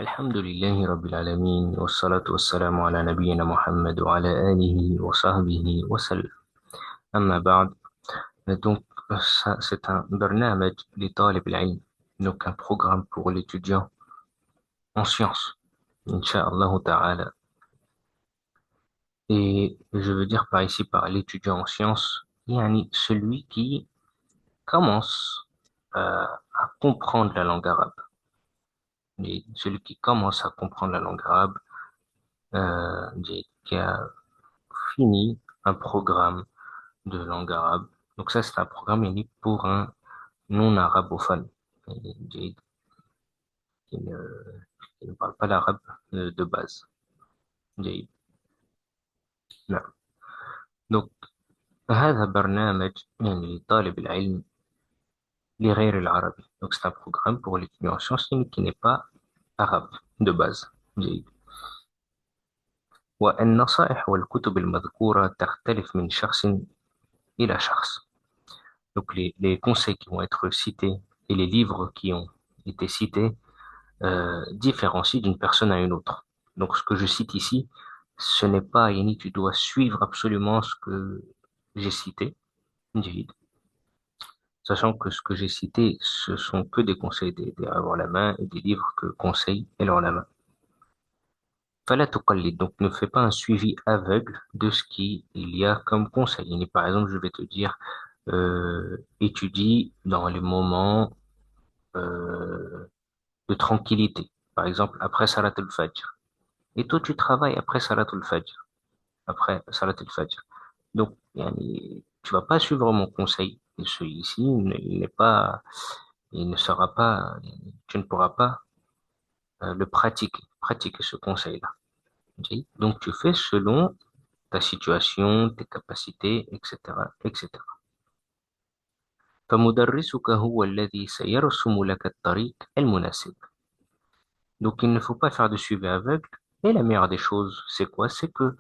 الحمد لله رب العالمين والصلاة والسلام على نبينا محمد وعلى آله وصحبه وسلم. أما بعد, donc ça c'est un برنامج لطالب العلم, donc un programme pour l'étudiant en sciences, Inch'Allah Ta'ala. Et je veux dire par ici, par l'étudiant en sciences, yani celui qui commence à comprendre la langue arabe. Et celui qui commence à comprendre la langue arabe, qui a fini un programme de langue arabe. Donc ça, c'est un programme émis pour un non-arabophone qui qui ne, qui ne parle pas l'arabe de base. جيد. نعم. Donc هذا برنامج يعني لطالب العلم لغير العربي. Donc c'est un programme pour l'étudiant en sciences qui n'est pas arabe de base. جيد. والنصائح والكتب المذكورة تختلف من شخص إلى شخص. Donc les conseils qui vont être cités et les livres qui ont été cités différencie d'une personne à une autre. Donc, ce que je cite ici, ce n'est pas, Yani, tu dois suivre absolument ce que j'ai cité, Jahid. Sachant que ce que j'ai cité, ce sont que des conseils des avoir la main et des livres que conseils et leur la main. Fala tuqallid. Donc, ne fais pas un suivi aveugle de ce qu'il y a comme conseil. Yani, par exemple, je vais te dire, étudie dans les moments de tranquillité. Par exemple, après Salat al-Fajr. Et toi, tu travailles après Salatul Fajr. Après Salatul Fajr. Donc, yani, tu vas pas suivre mon conseil. Et celui-ci, il n'est pas, il ne sera pas, tu ne pourras pas le pratiquer ce conseil-là. Ok. Donc, tu fais selon ta situation, tes capacités, etc., etc. فمدرسك هو الذي سيرسم لك الطريق المناسب. Donc, il ne faut pas faire de suivi aveugle. Et la meilleure des choses, c'est quoi? C'est que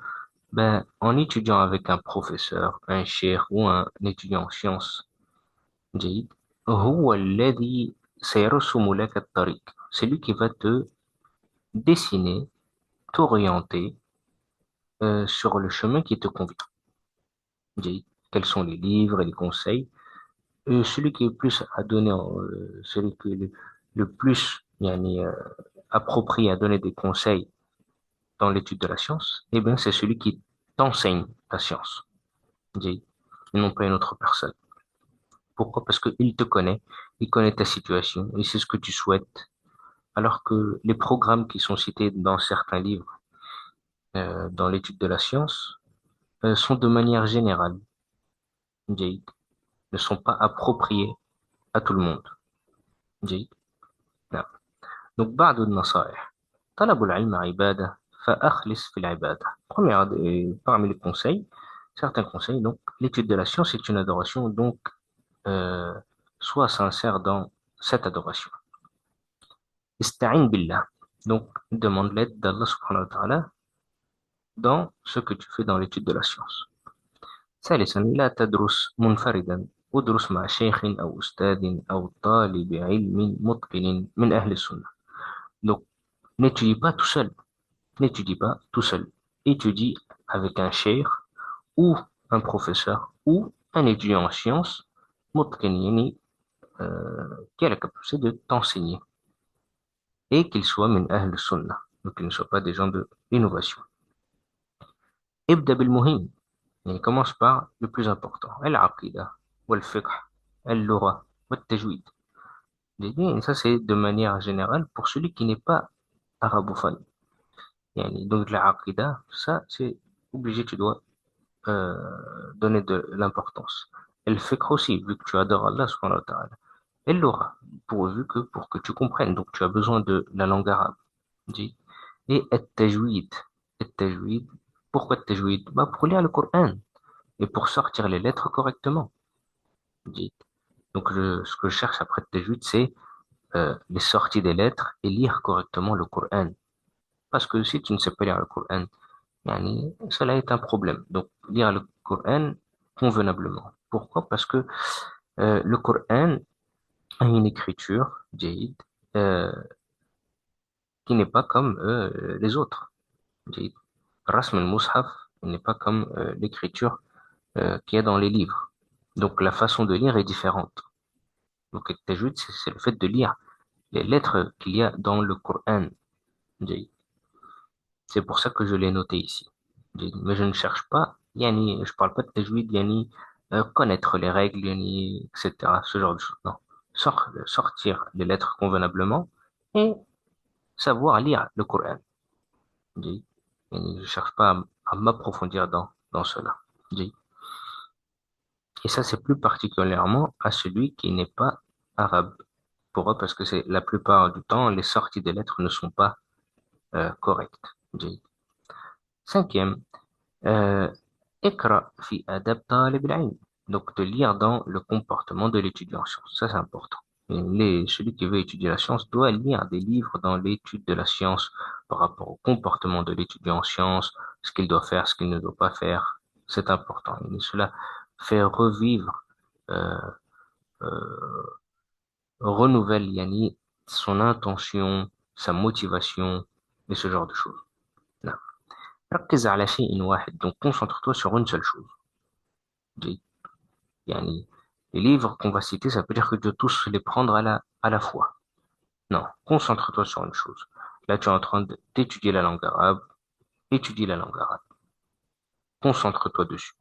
ben, en étudiant avec un professeur, un cheikh ou un étudiant en sciences, جيد, هو الذي سيرسم لك الطريق. C'est lui qui va te dessiner, t'orienter sur le chemin qui te convient. جيد. Quels sont les livres et les conseils? Celui qui est plus à donner, celui qui est le plus yani, approprié à donner des conseils dans l'étude de la science, eh bien, c'est celui qui t'enseigne la science. جيد. Et non pas une autre personne. Pourquoi? Parce qu'il te connaît, il connaît ta situation, il sait ce que tu souhaites. Alors que les programmes qui sont cités dans certains livres, dans l'étude de la science, sont de manière générale, جيد, ne sont pas appropriés à tout le monde. جيد. نعم. Donc, بعض النصائح. طلب العلم عبادة فأخلص في العبادة. Parmi les conseils, certains conseils, donc, l'étude de la science est une adoration, donc, euh, sois sincère dans cette adoration. Ista'in billah. Donc, demande l'aide d'Allah subhanahu wa ta'ala dans ce que tu fais dans l'étude de la science. ثالثا لا تدرس منفردا ادرس مع شيخ أو أستاذ أو طالب علم متقن من أهل السنة. Donc, n'étudie pas tout seul. N'étudie pas tout seul. Étudie avec un cheikh ou un professeur ou un étudiant en sciences متقن, يعني, qui a la capacité de t'enseigner et qu'il soit min ahl sunnah. Donc, qu'il ne soit pas des gens de l'innovation. ابدأ بالمهم. يعني commence par le plus important. العقيدة والفقه اللغة والتجويد. Et ça, c'est de manière générale pour celui qui n'est pas arabophone. يعني donc la aqida, ça, c'est obligé, tu dois donner de l'importance. Et le fiqh aussi, vu que tu adores Allah subhanahu wa ta'ala. Et l'aura, pour que tu comprennes. Donc, tu as besoin de la langue arabe. Dit. Et التجويد. التجويد. Pourquoi التجويد? Bah, pour lire le Coran et pour sortir les lettres correctement. Dit. Donc, ce que je cherche après التجويد, c'est les sorties des lettres et lire correctement le Coran. Parce que si tu ne sais pas lire le Coran, yani, cela est un problème. Donc, lire le Coran convenablement. Pourquoi? Parce que le Coran a une écriture, جيد, euh, qui n'est pas comme les autres. جيد. رسم المصحف n'est pas comme l'écriture qu'il y a dans les livres. Donc la façon de lire est différente. Donc التجويد, c'est le fait de lire les lettres qu'il y a dans le Coran. جيد. C'est pour ça que je l'ai noté ici. جيد. Mais je ne cherche pas, yani, je parle pas de tajwid, yani, connaître les règles, yani, etc. Ce genre de choses. Non. Sortir les lettres convenablement et savoir lire le Coran. جيد. يعني je cherche pas à m'approfondir dans cela. جيد. Et ça, c'est plus particulièrement à celui qui n'est pas arabe. Pour eux, parce que c'est la plupart du temps, les sorties des lettres ne sont pas correctes. جيد. Cinquième, euh, اقرأ في آداب طالب العلم. Donc, de lire dans le comportement de l'étudiant en sciences. Ça, c'est important. Celui qui veut étudier la science doit lire des livres dans l'étude de la science par rapport au comportement de l'étudiant en sciences, ce qu'il doit faire, ce qu'il ne doit pas faire. C'est important. Et cela fait revivre, euh, euh, renouvelle Yani, son intention, sa motivation et ce genre de choses. Non. ركز على شيء واحد. Donc, concentre-toi sur une seule chose. جيد. يعني, les livres qu'on va citer, ça veut dire que tu dois tous les prendre à la fois. Non, concentre-toi sur une chose. Là, tu es en train d'étudier la langue arabe. Étudie la langue arabe. Concentre-toi dessus.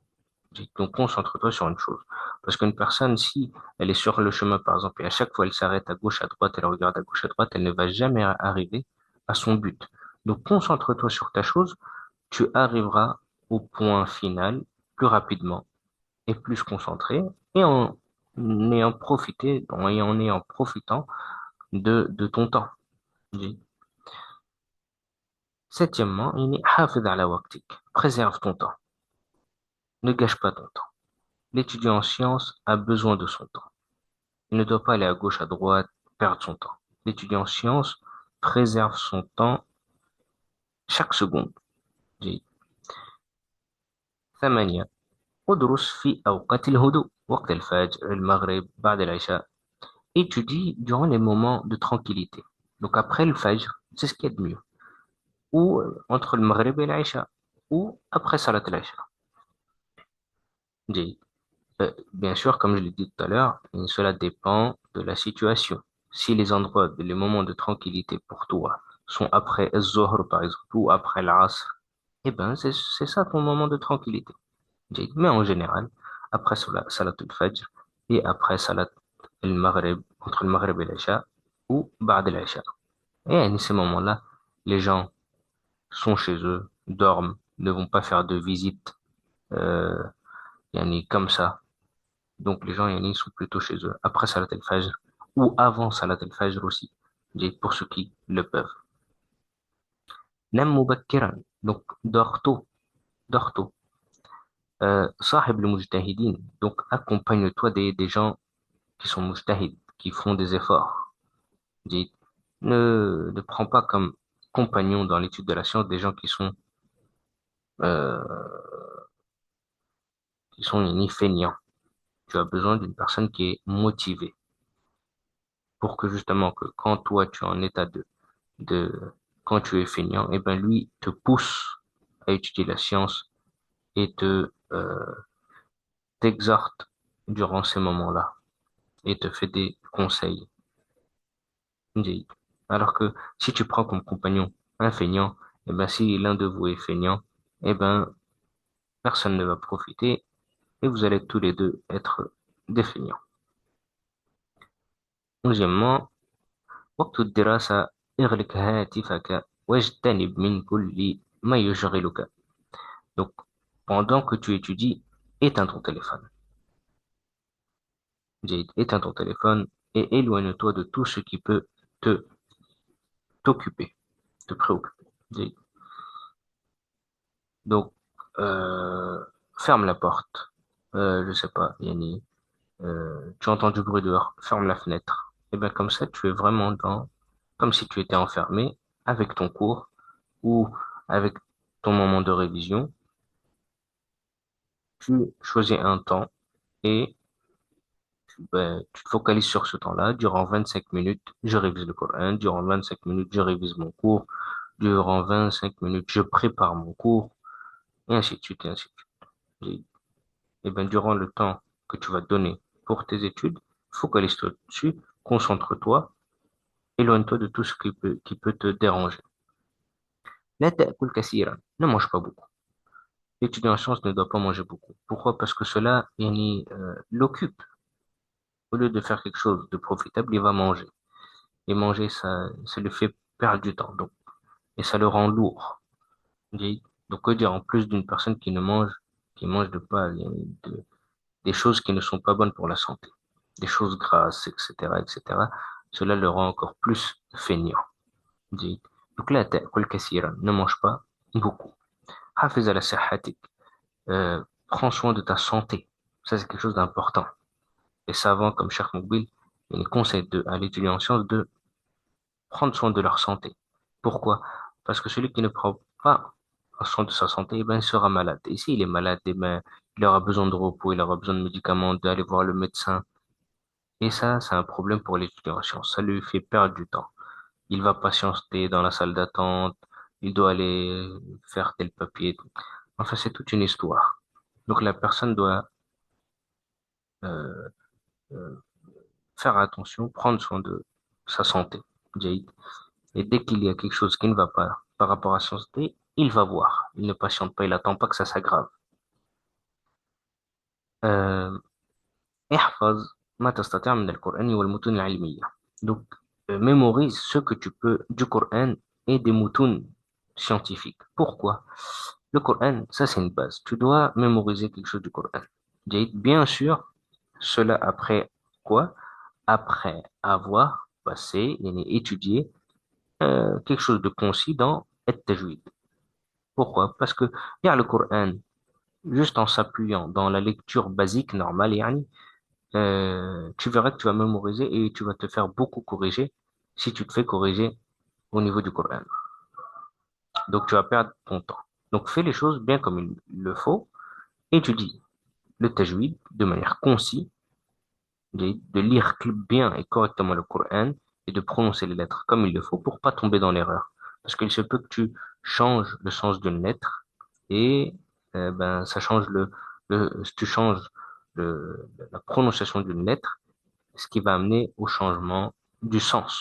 Donc, concentre-toi sur une chose. Parce qu'une personne, si elle est sur le chemin, par exemple, et à chaque fois elle s'arrête à gauche, à droite, elle regarde à gauche, à droite, elle ne va jamais arriver à son but. Donc, concentre-toi sur ta chose. Tu arriveras au point final plus rapidement et plus concentré et en ayant profitant de ton temps. Septièmement, حافظ على وقتك. Préserve ton temps. Ne gâche pas ton temps. L'étudiant en sciences a besoin de son temps. Il ne doit pas aller à gauche, à droite, perdre son temps. L'étudiant en sciences préserve son temps chaque seconde. جيد. ثمانية. ادرس في أوقات الهدوء. وقت الفجر, المغرب, بعد العشاء. Étudie durant les moments de tranquillité. Donc après le fajr, c'est ce qu'il y a de mieux. Ou entre le maghrib et l'isha. Ou après salat al-isha. جيد. Bien sûr, comme je l'ai dit tout à l'heure, cela dépend de la situation. Si les endroits, les moments de tranquillité pour toi sont après Zohr, par exemple, ou après l'Asr, eh ben, c'est ça ton moment de tranquillité. Mais en général, après Salat al-Fajr et après Salat al-Maghrib, entre le Maghrib et l'Isha, ou Ba'd al-Isha. Et à ces moments-là, les gens sont chez eux, dorment, ne vont pas faire de visite, euh, comme ça. Donc les gens, ils sont plutôt chez eux, après Salat al-Fajr, ou avant Salat al-Fajr aussi, pour ceux qui le peuvent. Nam mubakkiran, donc dors tôt, dors tôt. Sahib le mujtahidin, donc accompagne-toi des gens qui sont mujtahid, qui font des efforts. Dit, ne prends pas comme compagnons dans l'étude de la science des gens qui sont ni feignants. Tu as besoin d'une personne qui est motivée pour que justement que quand toi tu es en état de quand tu es feignant, et ben lui te pousse à étudier la science et t'exhorte durant ces moments-là et te fait des conseils. Dit. Alors que si tu prends comme compagnon un feignant, et ben si l'un de vous est feignant, et ben personne ne va profiter et vous allez tous les deux être des feignants. Onzièmement, وقت الدراسة اغلق هاتفك واجتنب من كل ما يشغلك. Donc, pendant que tu étudies, éteins ton téléphone. Éteins ton téléphone et éloigne-toi de tout ce qui peut te t'occuper, te préoccuper. J'ai- Donc, ferme la porte. Je sais pas, Yani, tu entends du bruit dehors, ferme la fenêtre. Et bien comme ça, tu es vraiment comme si tu étais enfermé avec ton cours ou avec ton moment de révision. Tu choisis un temps et tu te focalises sur ce temps-là. Durant 25 minutes, je révise le Coran. Durant 25 minutes, je révise mon cours. Durant 25 minutes, je prépare mon cours, et ainsi de suite, et ainsi de suite. Et bien, durant le temps que tu vas te donner pour tes études, focalise-toi dessus, concentre-toi, éloigne-toi de tout ce qui peut te déranger. La ta'kul kaseeran. Ne mange pas beaucoup. L'étudiant en sciences ne doit pas manger beaucoup. Pourquoi? Parce que cela, l'occupe. Au lieu de faire quelque chose de profitable, il va manger. Et manger, ça lui fait perdre du temps. Donc, et ça le rend lourd. J'ai- Donc, que dire en plus d'une personne qui mange des choses qui ne sont pas bonnes pour la santé, des choses grasses, etc., etc., cela le rend encore plus feignant. J'ai- Donc là, ne mange pas beaucoup. حافظ على صحتك. Prends soin de ta santé. Ça, c'est quelque chose d'important. Les savants comme Cheikh Moubil, ils conseillent à l'étudiant en sciences de prendre soin de leur santé. Pourquoi? Parce que celui qui ne prend pas soin de sa santé, eh ben, il sera malade. Et s'il est malade, eh ben, il aura besoin de repos, il aura besoin de médicaments, d'aller voir le médecin. Et ça, c'est un problème pour l'étudiant en sciences. Ça lui fait perdre du temps. Il va patienter dans la salle d'attente, il doit aller faire tel papier. Enfin, c'est toute une histoire. Donc, la personne doit euh, euh, faire attention, prendre soin de sa santé. Jayid. Et dès qu'il y a quelque chose qui ne va pas par rapport à son santé, il va voir. Il ne patiente pas, il attend pas que ça s'aggrave. Euh, احفظ ما تستطيع من القرآن والمتون العلمية. Donc, mémorise ce que tu peux du Coran et des moutoun scientifiques. Pourquoi? Le Coran, ça c'est une base. Tu dois mémoriser quelque chose du Coran. Bien sûr, cela après quoi? Après avoir passé et étudié quelque chose de concis dans التجويد. Pourquoi? Parce que lire le Coran juste en s'appuyant dans la lecture basique normale, yani, tu verras que tu vas mémoriser et tu vas te faire beaucoup corriger si tu te fais corriger au niveau du Coran. Donc tu vas perdre ton temps. Donc fais les choses bien comme il le faut. Étudie le tajwid de manière concise, de lire bien et correctement le Coran et de prononcer les lettres comme il le faut pour pas tomber dans l'erreur. Parce qu'il se peut que tu changes le sens d'une lettre et ben ça change si tu changes la prononciation d'une lettre, ce qui va amener au changement du sens.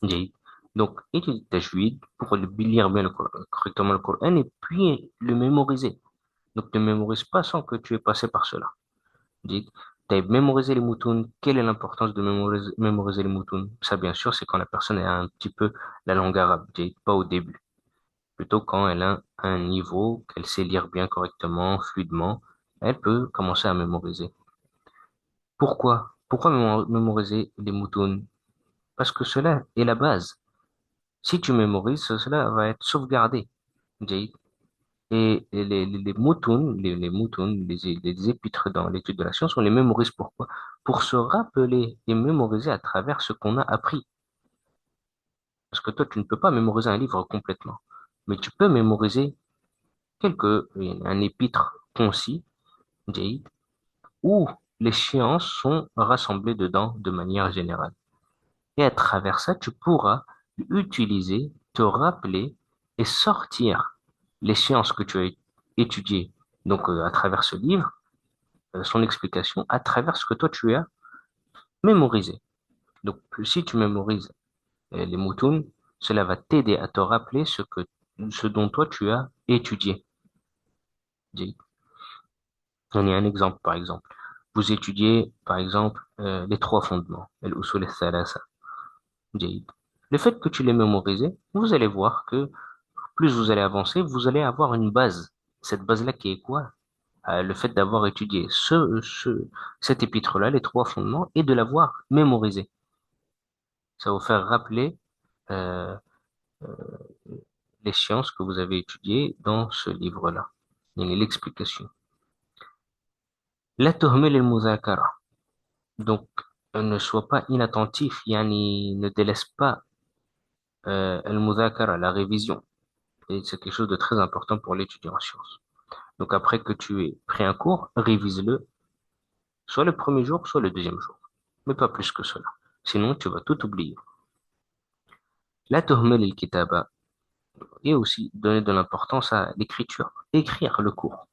J'ai- Donc, étudier le tajwid pour lire bien correctement le Coran et puis le mémoriser. Donc, ne mémorise pas sans que tu aies passé par cela. Dites, t'as mémorisé les moutons. Quelle est l'importance de mémoriser les moutons? Ça, bien sûr, c'est quand la personne a un petit peu la langue arabe. Dites, pas au début. Plutôt quand elle a un niveau, qu'elle sait lire bien correctement, fluidement, elle peut commencer à mémoriser. Pourquoi? Pourquoi mémoriser les moutons? Parce que cela est la base. Si tu mémorises, cela va être sauvegardé. Dites, et les moutons, les épîtres dans l'étude de la science, on les mémorise pourquoi? Pour se rappeler et mémoriser à travers ce qu'on a appris. Parce que toi, tu ne peux pas mémoriser un livre complètement. Mais tu peux mémoriser un épître concis, Jade, où les sciences sont rassemblées dedans de manière générale. Et à travers ça, tu pourras utiliser, te rappeler et sortir les sciences que tu as étudiées. Donc, à travers ce livre, son explication à travers ce que toi tu as mémorisé. Donc, si tu mémorises les moutons, cela va t'aider à te rappeler ce dont toi tu as étudié. J'ai- On y a un exemple, par exemple. Vous étudiez, par exemple, les trois fondements, al-usul al-thalatha. J'ai- Le fait que tu les mémorisez, vous allez voir que plus vous allez avancer, vous allez avoir une base. Cette base-là qui est quoi? Le fait d'avoir étudié cet épître-là, les trois fondements, et de l'avoir mémorisé. Ça va vous faire rappeler euh, les sciences que vous avez étudiées dans ce livre-là. Il l'explication. La tuhmil al-mudhakara. Donc, ne sois pas inattentif, yani, ne délaisse pas al-mudhakara, la révision. Et c'est quelque chose de très important pour l'étudiant en sciences. Donc, après que tu aies pris un cours, révise-le soit le premier jour, soit le deuxième jour, mais pas plus que cela. Sinon, tu vas tout oublier. La tuhmel el-kitaba et aussi donner de l'importance à l'écriture. Écrire le cours.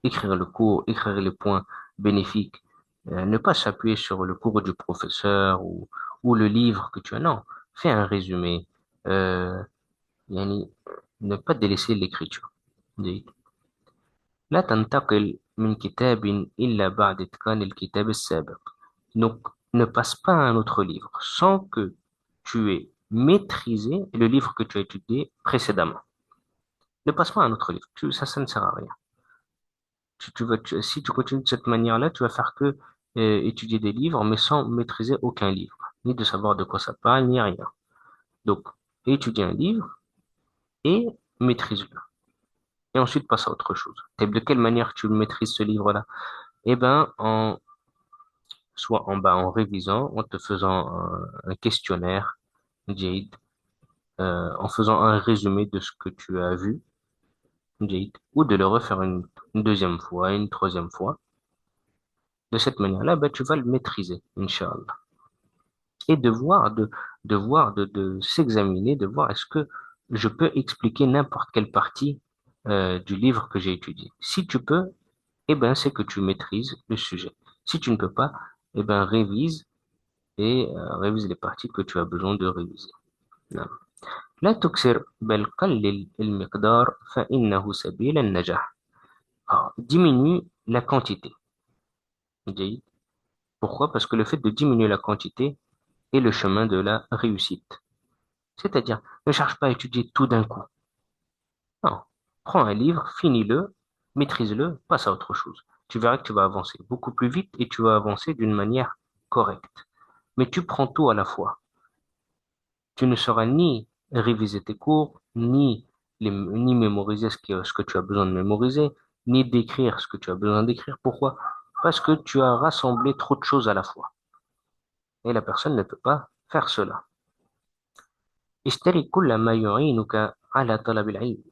Écrire le cours, écrire les points bénéfiques. Ne pas s'appuyer sur le cours du professeur ou le livre que tu as. Non, fais un résumé. Euh, يعني ne pas délaisser l'écriture. جيد. لا تنتقل من كتاب إلا بعد إتقان الكتاب السابق. Donc, ne passe pas à un autre livre sans que tu aies maîtrisé le livre que tu as étudié précédemment. Ne passe pas à un autre livre. Ça ne sert à rien. Si tu continues de cette manière-là, tu vas faire que étudier des livres, mais sans maîtriser aucun livre, ni de savoir de quoi ça parle, ni rien. Donc, étudie un livre et maîtrise-le. Et ensuite, passe à autre chose. Et de quelle manière tu maîtrises ce livre-là? Eh ben, soit en révisant, en te faisant un questionnaire, Jade, en faisant un résumé de ce que tu as vu, Jade, ou de le refaire une deuxième fois, une troisième fois. De cette manière-là, ben, tu vas le maîtriser, Inch'Allah. Et de s'examiner, de voir est-ce que je peux expliquer n'importe quelle partie du livre que j'ai étudié. Si tu peux, eh ben, c'est que tu maîtrises le sujet. Si tu ne peux pas, eh ben, révise et révise les parties que tu as besoin de réviser. نعم. لا تكثر بل قلل المقدار فإنه سبيل النجاح. Alors, diminue la quantité. جيد. Pourquoi? Parce que le fait de diminuer la quantité est le chemin de la réussite. C'est-à-dire, ne cherche pas à étudier tout d'un coup. Non. Prends un livre, finis-le, maîtrise-le, passe à autre chose. Tu verras que tu vas avancer beaucoup plus vite et tu vas avancer d'une manière correcte. Mais tu prends tout à la fois. Tu ne sauras ni réviser tes cours, ni mémoriser ce que tu as besoin de mémoriser, ni décrire ce que tu as besoin d'écrire. Pourquoi? Parce que tu as rassemblé trop de choses à la fois. Et la personne ne peut pas faire cela. اشتري كل ما يعينك على طلب العلم.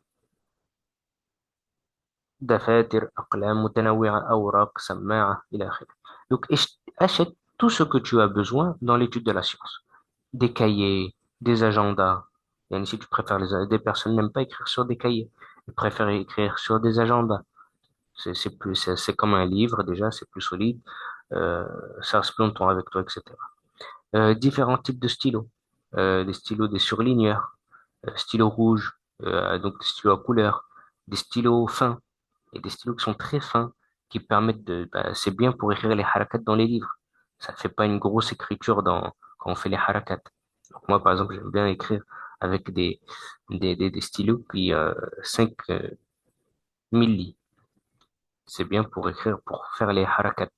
دفاتر أقلام متنوعة أوراق سماعة إلى آخره. Donc achète tout ce que tu as besoin dans l'étude de la science. Des cahiers, des agendas. Et si tu préfères des personnes n'aiment pas écrire sur des cahiers, ils préfèrent écrire sur des agendas. C'est comme un livre déjà, c'est plus solide, euh, ça reste plus longtemps avec toi, etc. Différents types de stylos, des stylos, des surligneurs, stylos rouges, donc des stylos à couleur, des stylos fins et des stylos qui sont très fins, qui permettent c'est bien pour écrire les harakats dans les livres. Ça ne fait pas une grosse écriture quand on fait les harakats. Donc moi, par exemple, j'aime bien écrire avec des stylos qui 5 milli. C'est bien pour écrire, pour faire les harakats.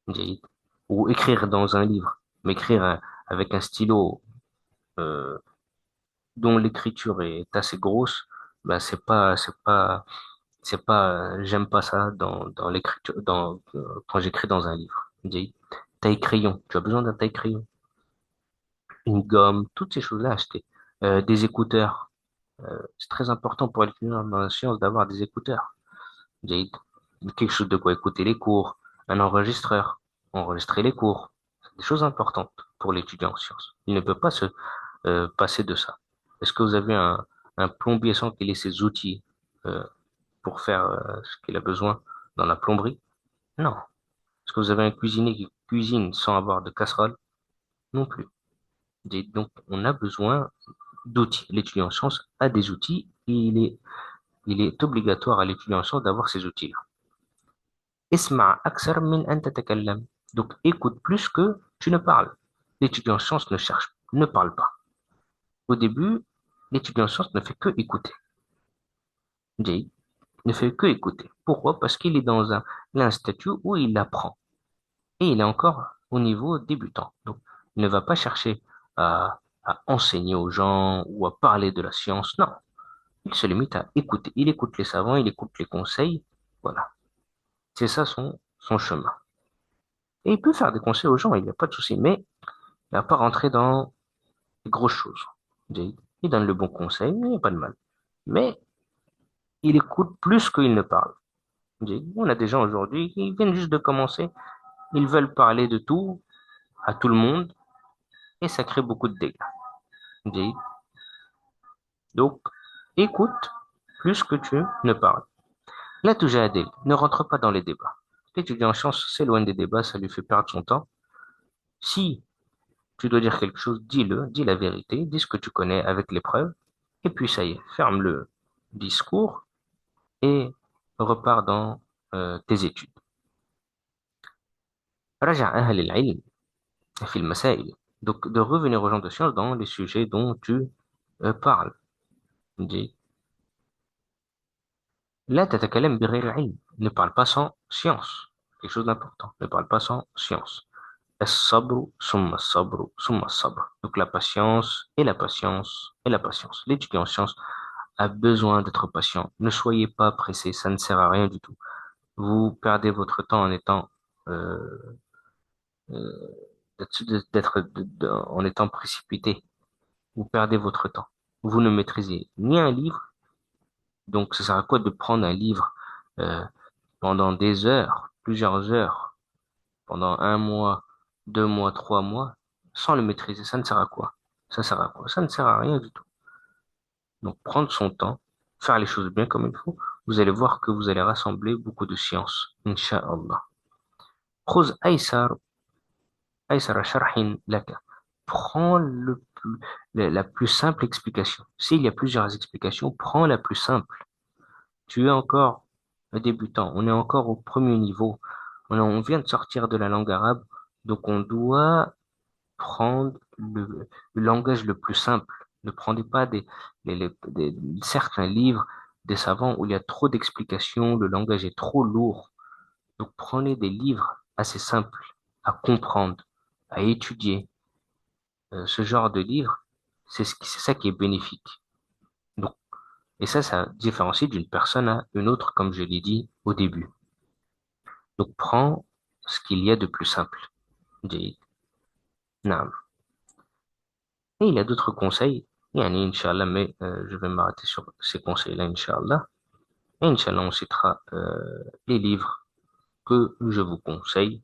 جيد. Ou écrire dans un livre. Mais écrire avec un stylo euh, dont l'écriture est assez grosse, ben j'aime pas ça dans l'écriture, quand j'écris dans un livre. جيد. Taille-crayon. Tu as besoin d'un taille-crayon. Une gomme, toutes ces choses-là à acheter. Des écouteurs. C'est très important pour l'étudiant dans la science d'avoir des écouteurs. جيد. Quelque chose de quoi écouter les cours, un enregistreur, enregistrer les cours. C'est des choses importantes pour l'étudiant en sciences. Il ne peut pas se passer de ça. Est-ce que vous avez un plombier sans qu'il ait ses outils euh, pour faire ce qu'il a besoin dans la plomberie? Non. Est-ce que vous avez un cuisinier qui cuisine sans avoir de casserole? Non plus. Donc, on a besoin d'outils. L'étudiant en sciences a des outils et il est obligatoire à l'étudiant en sciences d'avoir ces outils-là. اسمع أكثر من أن تتكلم. Donc, écoute plus que tu ne parles. L'étudiant en sciences ne parle pas. Au début, l'étudiant en sciences ne fait que écouter. Jay ne fait que écouter. Pourquoi? Parce il a un statut où il apprend. Et il est encore au niveau débutant. Donc, il ne va pas chercher à enseigner aux gens ou à parler de la science. Non. Il se limite à écouter. Il écoute les savants, il écoute les conseils. Voilà. C'est ça son chemin. Et il peut faire des conseils aux gens, il n'y a pas de souci, mais il va pas rentrer dans les grosses choses. Il donne le bon conseil, il n'y a pas de mal. Mais il écoute plus qu'il ne parle. On a des gens aujourd'hui qui viennent juste de commencer, Ils veulent parler de tout à tout le monde et ça crée beaucoup de dégâts. جيد. Donc, écoute plus que tu ne parles. La tujadil, ne rentre pas dans les débats. L'étudiant en sciences s'éloigne des débats, ça lui fait perdre son temps. Si tu dois dire quelque chose, dis-le, dis la vérité, dis ce que tu connais avec les preuves, et puis ça y est, ferme le discours et repars dans tes études. رجع أهل العلم في المسائل. Donc, de revenir aux gens de science dans les sujets dont tu parles. Dis, là, تتكلم بغير علم. Ne parle pas sans science. Quelque chose d'important. Ne parle pas sans science. الصبر ثم الصبر ثم الصبر. Donc, la patience et la patience et la patience. L'étudiant en sciences a besoin d'être patient. Ne soyez pas pressé, ça ne sert à rien du tout. Vous perdez votre temps en étant euh, en étant précipité. Vous perdez votre temps. Vous ne maîtrisez ni un livre, donc ça sert à quoi de prendre un livre euh, pendant des heures, plusieurs heures, pendant un mois, 2 mois, 3 mois, sans le maîtriser, ça ne sert à quoi? Ça sert à quoi? Ça ne sert à rien du tout. Donc prendre son temps, faire les choses bien comme il faut, vous allez voir que vous allez rassembler beaucoup de science, Inch'Allah. خذ أيسر شرح لك. Prends la plus simple explication. S'il y a plusieurs explications, prends la plus simple. Tu es encore un débutant, on est encore au premier niveau. On vient de sortir de la langue arabe, donc on doit prendre le langage le plus simple. Ne prenez pas certains livres des savants où il y a trop d'explications, le langage est trop lourd. Donc prenez des livres assez simples à comprendre, à étudier. Ce genre de livre, c'est ça qui est bénéfique. Donc, et ça différencie d'une personne à une autre, comme je l'ai dit au début. Donc prends ce qu'il y a de plus simple. جيد. نعم. Et il y a d'autres conseils. Yani, Inch'Allah, mais je vais m'arrêter sur ces conseils-là, Inch'Allah. Et Inch'Allah, on citera les livres que je vous conseille.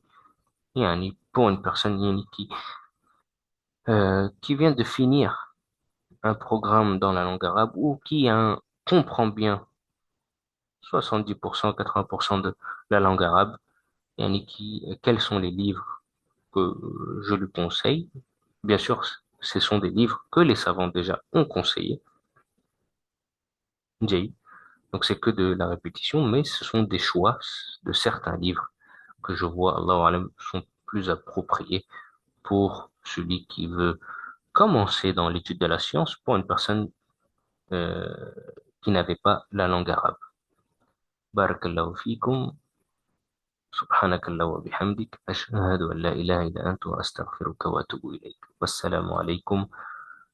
Yani, pour une personne yani, qui vient de finir un programme dans la langue arabe ou qui comprend bien 70%, 80% de la langue arabe, yani, quels sont les livres que je lui conseille. Bien sûr, ce sont des livres que les savants déjà ont conseillés. Jay. Donc c'est que de la répétition, mais ce sont des choix de certains livres que je vois, Allahu Alam, sont plus appropriés pour celui qui veut commencer dans l'étude de la science pour une personne euh, qui n'avait pas la langue arabe. Barakallahu fikum, subhanakallah wa bihamdik, ashhadu an la ilaha illa anta wa astaghfiruka wa atubu ilayk. Wassalamu alaikum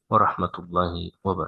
wa rahmatullahi wa barakatuh.